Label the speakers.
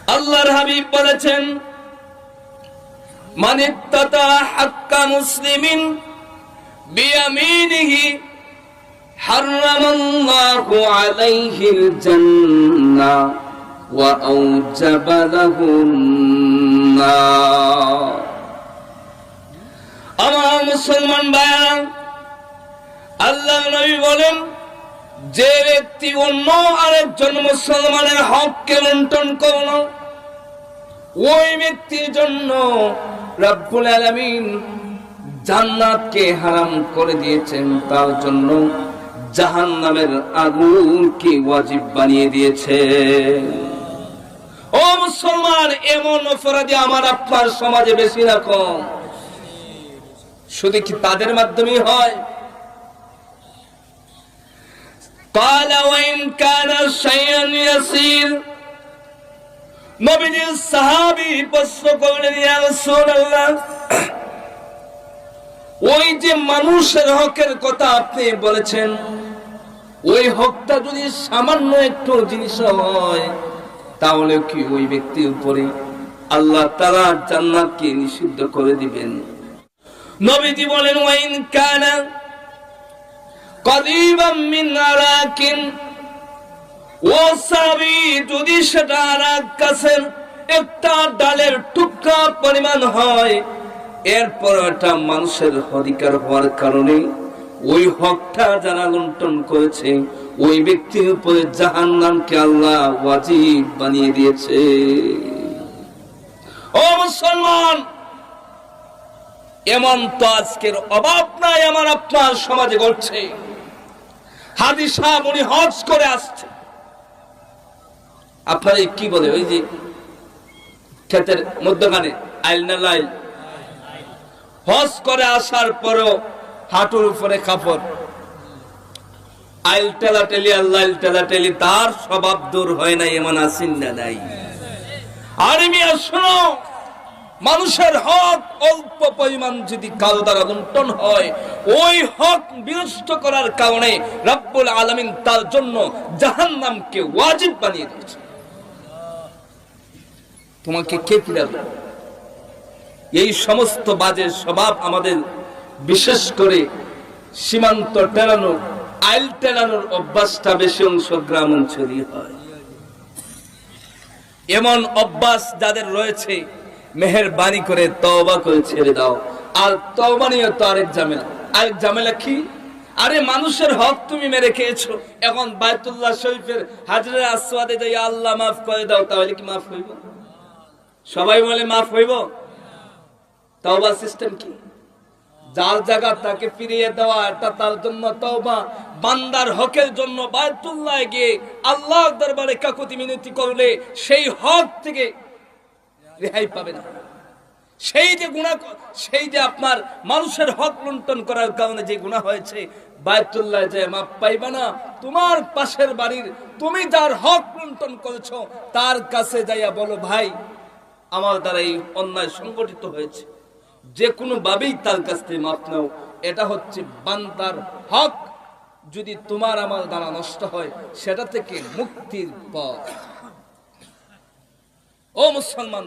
Speaker 1: আল্লাহর হাবিব বলেছেন, মান ইত্তাতা হাক্কা মুসলিমিন বিয়ামিনিহি হারামাল্লাহু আলাইহিল জান্নাহ ওয়া আওজাবা লাহুন নার। আমার মুসলমান ভাইরা, আল্লাহর নবী বলেন, যে ব্যক্তি অন্য আরেকজন মুসলমানের হককে লুণ্ঠন করল, ওই ব্যক্তির জন্য রব্বুল আলামিন জান্নাতকে হারাম করে দিয়েছেন, তার জন্য জাহান্নামের আগুনকে ওয়াজিব বানিয়ে দিয়েছে। ও মুসলমান, এমন অপরাধী আমার আপনার সমাজে বেশি না কম? শুধু কি তাদের মাধ্যমেই হয়? قال وإن كان شيئا يسير, নবীজির সাহাবী প্রশ্ন করলেন, ইয়া রাসূলুল্লাহ, ওই যে মানুষের হকের কথা আপনি বলেছেন, ওই হকটা যদি সামান্য একটু জিনিস হয়, তাহলে কি ওই ব্যক্তির উপরে আল্লাহ তাআলা জান্নাতকে নিষিদ্ধ করে দিবেন? নবীজি বলেন, ওয়াইন কানা কদিবাম মিন আরাকিন, ও সাহাবী, যদি সেটা আরাক গাছের একটা ডালের টুকরা পরিমাণ হয়, এরপর এটা মানুষের অধিকার হওয়ার কারণে ওই হকটা যারা লুণ্ঠন করেছে, ওই ব্যক্তির উপরে জাহান্নামকে আল্লাহ ওয়াজিব বানিয়ে দিয়েছে। ও মুসলমান, এমন তো আজকের অভাব নাই আমার আপনার সমাজে ঘটছে। হাজী সাহেব উনি হজ করে আসছে, আপনার কি বলে ওই যে ক্ষেতের মধ্যখানে আইল না লাইল, হজ করে আসার পরও হাঁটুর উপরে কাপড়, আইল টেলাটেলি আল্লাহ টেলাটেলি, তার স্বভাব দূর হয় না, এমন আসিন না নাই? আরে মিয়া শোনো, মানুষের হক অল্প পরিমাণ যদি কারো দ্বারা লুণ্ঠন হয়, ওই হক বিনষ্ট করার কারণে রব্বুল আলামিন তার জন্য জাহান্নামকে ওয়াজিব বানিয়ে দিয়েছে। তোমাকে কে ফিরাবে? এই সমস্ত বাজে স্বভাব আমাদের, বিশেষ করে সীমান্ত টেরানো, আইল টেরানোর অভ্যাসটা বেশি অংশ গ্রাম অঞ্চলে হয়। এমন অভ্যাস যাদের রয়েছে, মেহেরবানি করে তওবা করে ছেড়ে দাও। আর তওবা নিয়ে তো আরেক ঝামেলা। আরেক ঝামেলা কি? আরে মানুষের হক তুমি মেরে খেয়েছো, এখন বাইতুল্লাহ শরীফের হাজরে আসওয়াদে যাই আল্লাহ মাফ করে দাও, তাহলে কি মাফ হইব? সবাই বলে মাফ হইব? তওবা সিস্টেম কি? যার জায়গা তাকে ফিরিয়ে দেওয়া, এটা তার জন্য তওবা। বান্দার হকের জন্য বাইতুল্লাহ গিয়ে আল্লাহর দরবারে কাকুতি মিনতি করলে সেই হক থেকে রেহাই পাবে না। সেই যে গুনাহ, সেই যে আপনার মানুষের হক লুণ্ঠন করার কারণে যে গুনাহ হয়েছে, বাইতুল্লাহ যে মাপ পাইবা না। তোমার পাশের বাড়ির, তুমি যার হক লুণ্ঠন করেছো, তার কাছে যাইয়া বলো, ভাই আমার দ্বারা এই অন্যায় সংগঠিত হয়েছে, যে কোনো ভাবেই তার কাছ থেকে মাপ নাও। এটা হচ্ছে বান্দার হক। যদি তোমার আমার দ্বারা নষ্ট হয়, সেটা থেকে মুক্তির পথ। ও মুসলমান।